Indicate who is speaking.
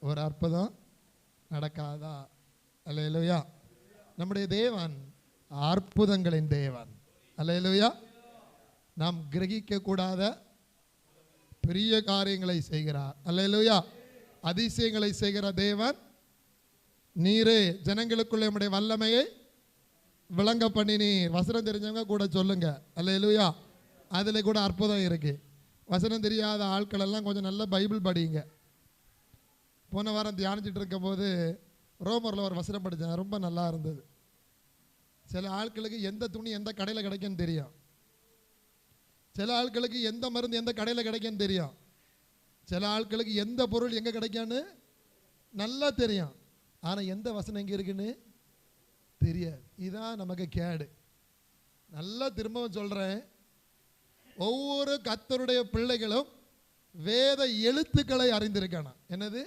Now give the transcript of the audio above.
Speaker 1: ஒரு அற்புதம் நடக்காதா? அல்லேலூயா. நம்முடைய தேவன் அற்புதங்களின் தேவன். அல்லேலூயா. நாம் கிரகிக்க கூடாத பெரிய காரியங்களை செய்கிறார். அல்லேலூயா. அதிசயங்களை செய்கிற தேவன் நீரே. ஜனங்களுக்குள்ள நம்முடைய வல்லமையை விளங்க பண்ணினீர். வசனம் தெரிஞ்சவங்க கூட சொல்லுங்க அல்லேலூயா. அதுல கூட அற்புதம் இருக்கு. வசனம் தெரியாத ஆட்கள் எல்லாம் கொஞ்சம் நல்ல பைபிள் படிங்க. போன வாரம் தியானிச்சுட்டு இருக்கும் போது ரோமரில் ஒரு வசனம் படித்தேன், ரொம்ப நல்லா இருந்தது. சில ஆட்களுக்கு எந்த துணி எந்த கடையில் கிடைக்குன்னு தெரியும். சில ஆட்களுக்கு எந்த மருந்து எந்த கடையில் கிடைக்குன்னு தெரியும். சில ஆட்களுக்கு எந்த பொருள் எங்கே கிடைக்குன்னு நல்லா தெரியும். ஆனால் எந்த வசனம் எங்கே இருக்குன்னு தெரியாது. இதுதான் நமக்கு கேடு. நல்லா திரும்பவும் சொல்கிறேன், ஒவ்வொரு கர்த்தருடைய பிள்ளைகளும் வேத எழுத்துக்களை அறிந்திருக்கணும். என்னது?